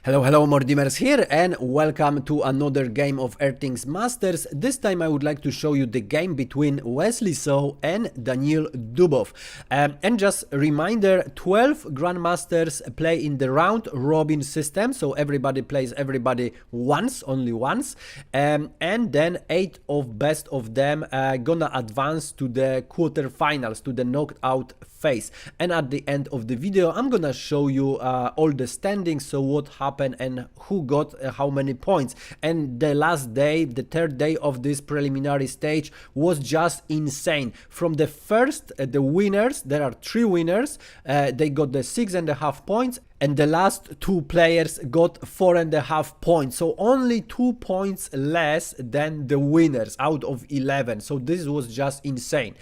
Hello, Mordimers here, and welcome to another game of Airthings Masters. This time I would like to show you the game between Wesley and Daniil Dubov. And just a reminder, 12 Grandmasters play in the round robin system, so everybody plays everybody once, only once, and then 8 of best of them gonna advance to the quarterfinals, to the knockout phase. And at the end of the video I'm gonna show you all the standings, so what happened and who got how many points. And the last day, the third day of this preliminary stage was just insane. From the first, the winners, there are 3 winners, they got the 6.5 points, and the last 2 players got 4.5 points, so only 2 points less than the winners out of 11. So this was just insane.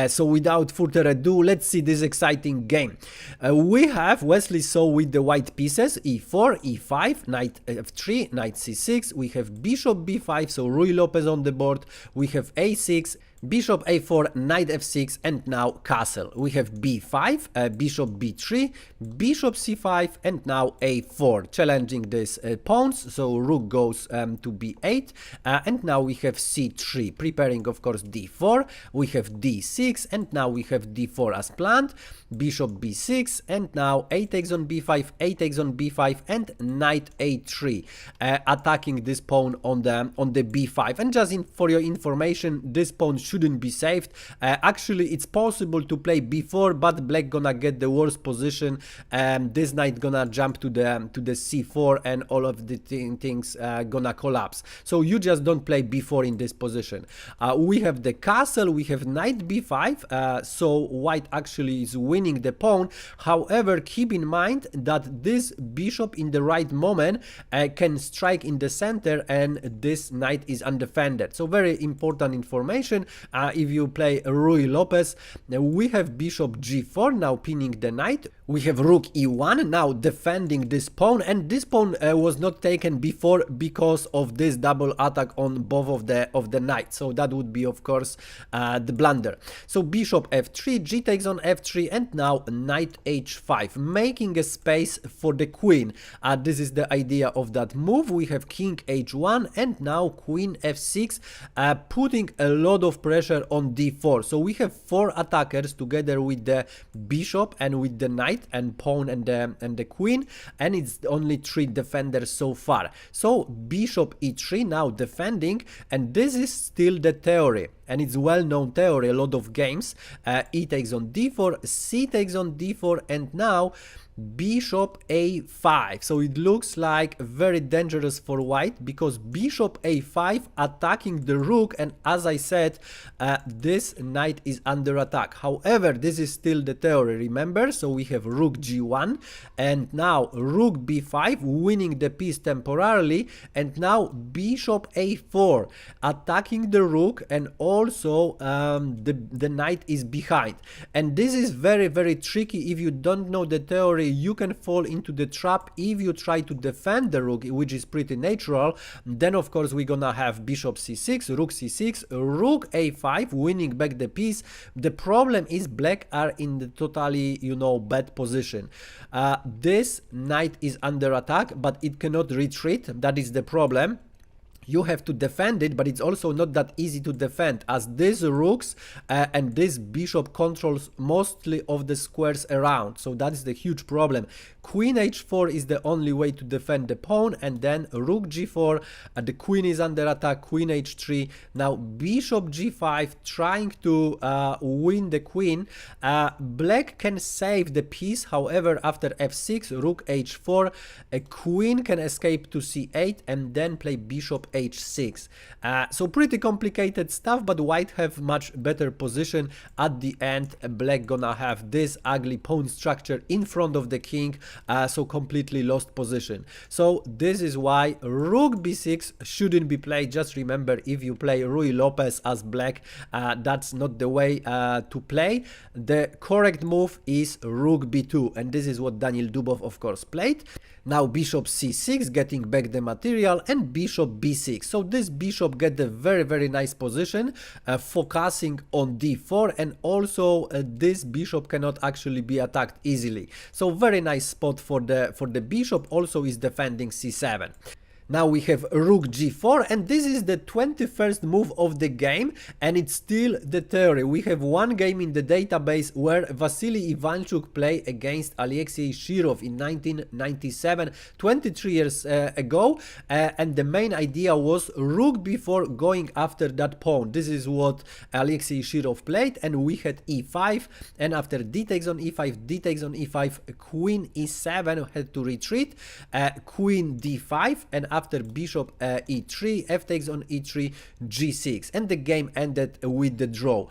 So without further ado, let's see this exciting game. We have Wesley with the white pieces, e4, e5, knight f3, knight c6. We have bishop b5, so Ruy Lopez on the board. We have a6, bishop a4, knight f6, and now castle. We have b5, bishop b3, bishop c5, and now a4, challenging these pawns. So rook goes to b8, and now we have c3, preparing of course d4. We have d6, and now we have d4 as planned. Bishop b6, and now a takes on b5, a takes on b5, and knight a3, attacking this pawn on the b5. And just for your information, this pawn shouldn't be saved. Actually it's possible to play b4, but black gonna get the worst position, and this knight gonna jump to the c4, and all of the things gonna collapse. So you just don't play b4 in this position. We have the castle, we have knight b5, so white actually is winning the pawn. However, keep in mind that this bishop in the right moment can strike in the center, and this knight is undefended. So very important information. If you play Ruy Lopez, we have bishop g4, now pinning the knight. We have rook e1, now defending this pawn, and this pawn was not taken before because of this double attack on both of the knights. So that would be of course the blunder. So bishop f3, g takes on f3, and now knight h5, making a space for the queen. This is the idea of that move. We have king h1, and now queen f6, putting a lot of pressure on d4. So we have 4 attackers together with the bishop and with the knight and pawn and the queen, and it's only 3 defenders so far. So bishop e3 now defending, and this is still the theory, and it's well-known theory, a lot of games. E takes on d4, c takes on d4, and now bishop a5. So it looks like very dangerous for white, because bishop a5 attacking the rook, and as I said, this knight is under attack. However, this is still the theory, remember? So we have rook g1, and now rook b5, winning the piece temporarily, and now bishop a4 attacking the rook, and also the knight is behind. And this is very tricky. If you don't know the theory, you can fall into the trap if you try to defend the rook, which is pretty natural. Then of course we're gonna have bishop c6, rook c6, rook a5, winning back the piece. The problem is black are in the totally, bad position. This knight is under attack, but it cannot retreat. That is the problem. You have to defend it, but it's also not that easy to defend, as these rooks and this bishop controls mostly of the squares around. So that is the huge problem. Queen h4 is the only way to defend the pawn, and then rook g4, the queen is under attack, queen h3, now bishop g5, trying to win the queen. Black can save the piece, however after f6, rook h4, a queen can escape to c8, and then play bishop h6. So pretty complicated stuff, but white have much better position. At the end, black gonna have this ugly pawn structure in front of the king, so completely lost position. So this is why rook b6 shouldn't be played. Just remember, if you play Ruy Lopez as black, that's not the way to play. The correct move is rook b2, and this is what Daniil Dubov of course played. Now bishop c6, getting back the material, and bishop b6 e6. So this bishop get a very nice position, focusing on d4, and also this bishop cannot actually be attacked easily. So very nice spot for the bishop. Also is defending c7. Now we have rook g4, and this is the 21st move of the game, and it's still the theory. We have one game in the database where Vasily Ivanchuk played against Alexei Shirov in 1997, 23 years ago, and the main idea was rook b4 going after that pawn. This is what Alexei Shirov played, and we had e5, and after d takes on e5, d takes on e5, queen e7 had to retreat, queen d5, and after bishop e3, f takes on e3, g6, and the game ended with the draw.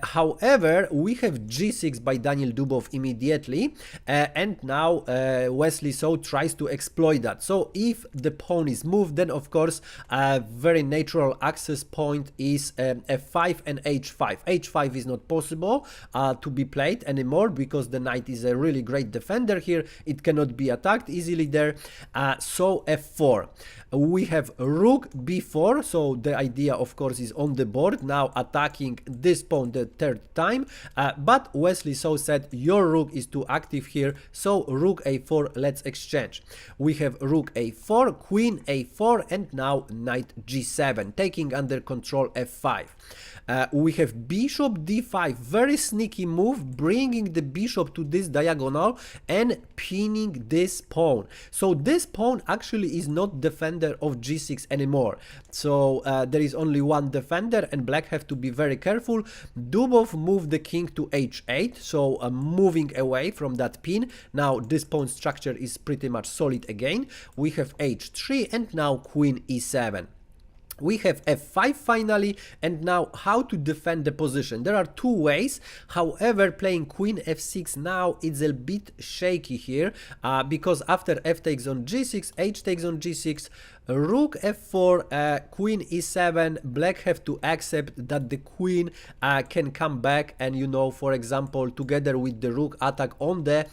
However, we have g6 by Daniil Dubov immediately, and now Wesley so tries to exploit that. So if the pawn is moved, then of course a very natural access point is f5 and h5. h5 is not possible to be played anymore because the knight is a really great defender here. It cannot be attacked easily there. So f4. We have rook b4, so the idea of course is on the board now attacking this pawn the third time, but Wesley so said your rook is too active here, so rook a4, let's exchange. We have rook a4, queen a4, and now knight g7, taking under control f5. We have bishop d5, very sneaky move, bringing the bishop to this diagonal and pinning this pawn. So this pawn actually is not defender of g6 anymore. So there is only one defender, and black have to be very careful. Dubov moved the king to h8, so moving away from that pin. Now this pawn structure is pretty much solid again. We have h3, and now queen e7. We have f5 finally, and now how to defend the position. There are two ways. However, playing queen f6 now it's a bit shaky here, because after f takes on g6, h takes on g6, rook f4, queen e7, black have to accept that the queen can come back and, you know, for example, together with the rook attack on the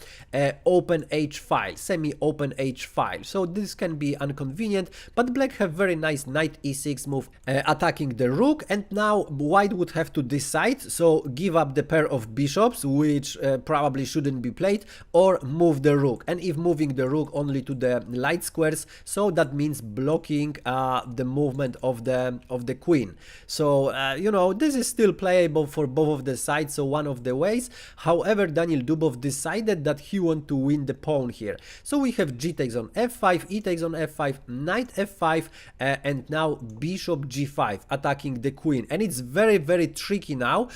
open h file, semi-open h file. So this can be inconvenient, but black have very nice knight e6 move attacking the rook, and now white would have to decide, so give up the pair of bishops, which probably shouldn't be played, or move the rook. And if moving the rook only to the light squares, so that means blocking the movement of the queen. So you know, this is still playable for both of the sides, so one of the ways. However, Daniil Dubov decided that he want to win the pawn here. So we have g takes on f5, e takes on f5, knight f5, and now bishop g5 attacking the queen. And it's very tricky now,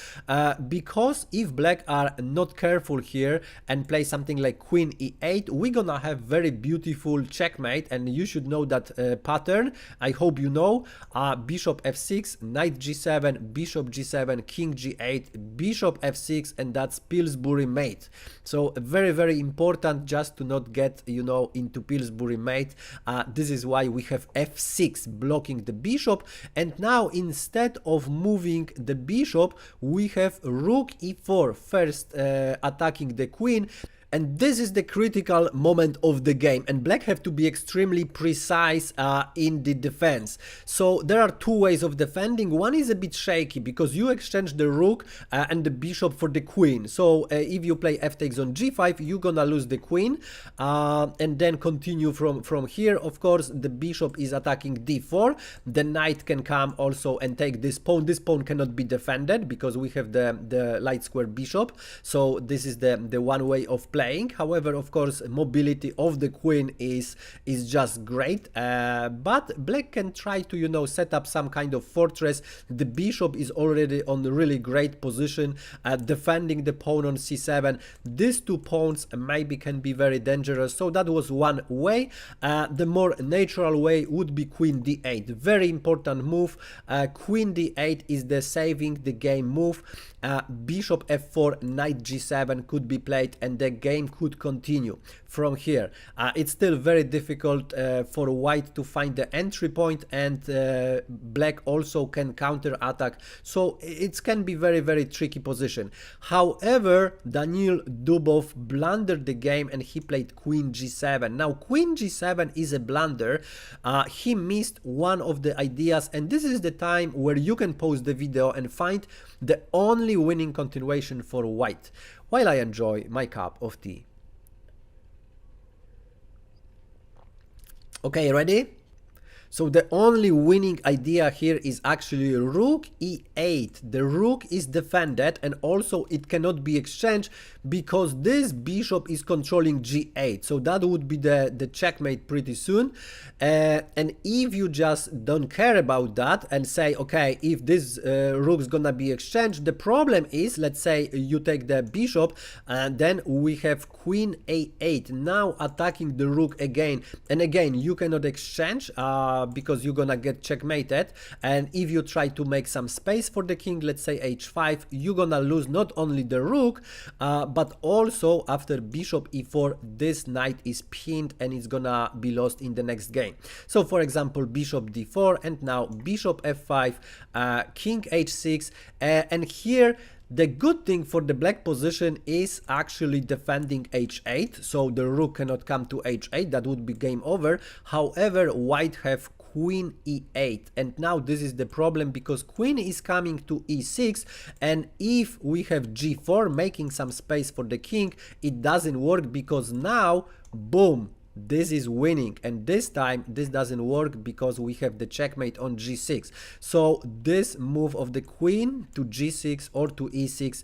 because if black are not careful here and play something like queen e8, we're gonna have very beautiful checkmate, and you should know that pattern. I hope you know. Bishop f6, knight g7, bishop g7, king g8, bishop f6, and that's Pillsbury mate. So very important just to not get, you know, into Pillsbury mate. This is why we have f6 blocking the bishop, and now instead of moving the bishop, we have rook e4 first attacking the queen. And this is the critical moment of the game, and black have to be extremely precise in the defense. So there are two ways of defending. One is a bit shaky because you exchange the rook and the bishop for the queen. So if you play f takes on g5, you're gonna lose the queen, and then continue from here. Of course, the bishop is attacking d4. The knight can come also and take this pawn. This pawn cannot be defended because we have the light square bishop. So this is the one way of playing. However, of course, mobility of the queen is just great, but black can try to, you know, set up some kind of fortress. The bishop is already on a really great position, defending the pawn on c7. These two pawns maybe can be very dangerous, so that was one way. The more natural way would be queen d8, very important move. Queen d8 is the saving the game move. Bishop f4, knight g7 could be played, and the game game could continue from here. It's still very difficult for white to find the entry point, and black also can counter attack, so it can be very tricky position. However, Daniil Dubov blundered the game and he played queen g7. Now queen g7 is a blunder. He missed one of the ideas, and this is the time where you can pause the video and find the only winning continuation for white while I enjoy my cup of tea. Okay, ready? So the only winning idea here is actually rook e8. The rook is defended, and also it cannot be exchanged because this bishop is controlling g8. So that would be the checkmate pretty soon. And if you just don't care about that and say, okay, if this rook's gonna be exchanged, the problem is, let's say you take the bishop, and then we have queen a8, now attacking the rook again. And again, you cannot exchange because you're gonna get checkmated, and if you try to make some space for the king, let's say h5, you're gonna lose not only the rook, but also after bishop e4, this knight is pinned and it's gonna be lost in the next game. So for example, bishop d4, and now bishop f5, king h6, and here the good thing for the black position is actually defending h8, so the rook cannot come to h8, that would be game over. However, white have queen e8, and now this is the problem because queen is coming to e6, and if we have g4 making some space for the king, it doesn't work because now, boom, this is winning, and this time this doesn't work because we have the checkmate on g6. So this move of the queen to g6 or to e6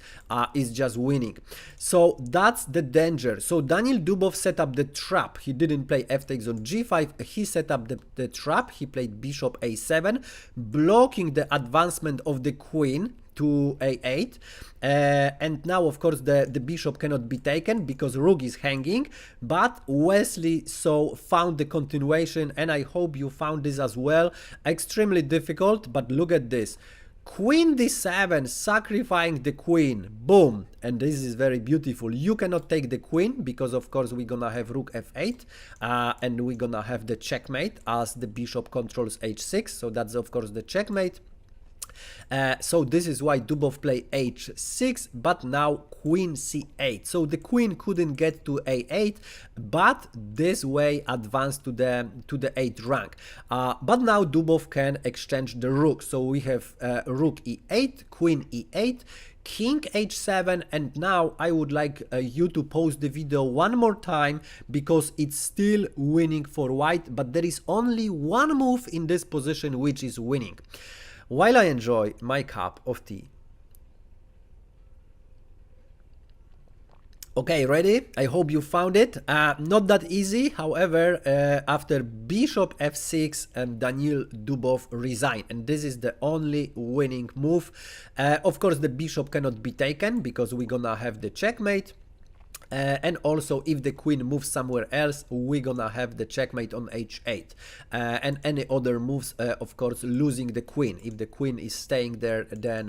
is just winning. So that's the danger. So Daniil Dubov set up the trap. He didn't play f takes on g5, he set up the trap. He played bishop a7, blocking the advancement of the queen to a8, and now of course the bishop cannot be taken because rook is hanging. But Wesley found the continuation, and I hope you found this as well. Extremely difficult, but look at this. Queen d7, sacrificing the queen, boom, and this is very beautiful. You cannot take the queen because of course we're gonna have rook f8, and we're gonna have the checkmate as the bishop controls h6, so that's of course the checkmate. So this is why Dubov play h6, but now queen c8. So the queen couldn't get to a8, but this way advanced to the 8th rank. But now Dubov can exchange the rook. So we have rook e8, queen e8, king h7, and now I would like you to pause the video one more time because it's still winning for white, but there is only one move in this position which is winning. While I enjoy my cup of tea. Okay, ready? I hope you found it. Not that easy, however, after bishop f6, Daniil Dubov resigned, and this is the only winning move. Of course, the bishop cannot be taken because we're gonna have the checkmate. And also if the queen moves somewhere else, we're gonna have the checkmate on h8, and any other moves, of course, losing the queen. If the queen is staying there, then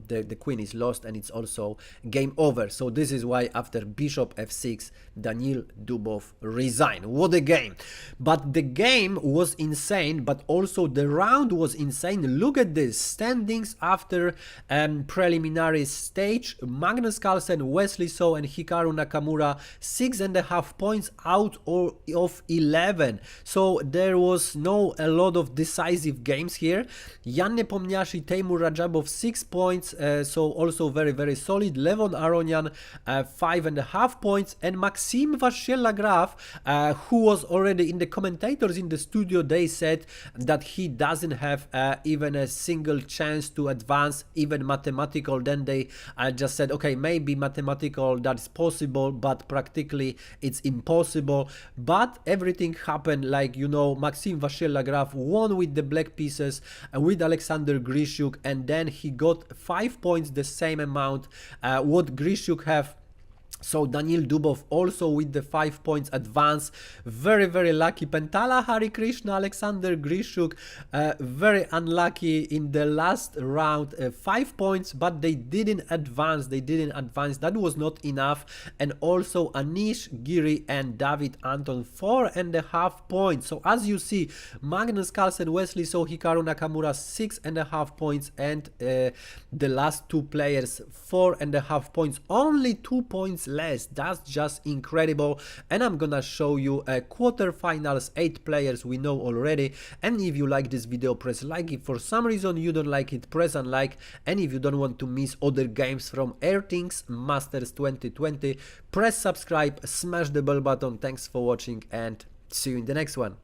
the queen is lost and it's also game over. So this is why after bishop f6, Daniil Dubov resigned. What a game! But the game was insane, but also the round was insane. Look at this standings after preliminary stage. Magnus Carlsen, Wesley So, and Hikaru Nakamura 6.5 points out of 11. So there was a lot of decisive games here. Jan Nepomniachtchi, Teimur Radjabov 6 points, so also very solid. Levon Aronian 5.5 points, and Maxime Vachier-Lagrave, who was already in the commentators in the studio, they said that he doesn't have even a single chance to advance, even mathematical. Then they just said, okay, maybe mathematical, that's possible, but practically it's impossible. But everything happened, like, you know, Maxime Vachier-Lagrave won with the black pieces with Alexander Grishuk, and then he got 5 points, the same amount what Grishuk have. So Daniil Dubov also with the 5 points advance. Very, very lucky. Pentala Hari Krishna, Alexander Grishuk, very unlucky in the last round. 5 points, but they didn't advance. That was not enough. And also Anish Giri and David Anton, 4.5 points. So as you see, Magnus Carlsen, Wesley, so Hikaru Nakamura, 6.5 points, and the last two players, 4.5 points. Only 2 points less. That's just incredible. And I'm gonna show you quarterfinals, 8 players we know already. And if you like this video, press like. If for some reason you don't like it, press unlike. And if you don't want to miss other games from Airthings Masters 2020, press subscribe, smash the bell button. Thanks for watching and see you in the next one.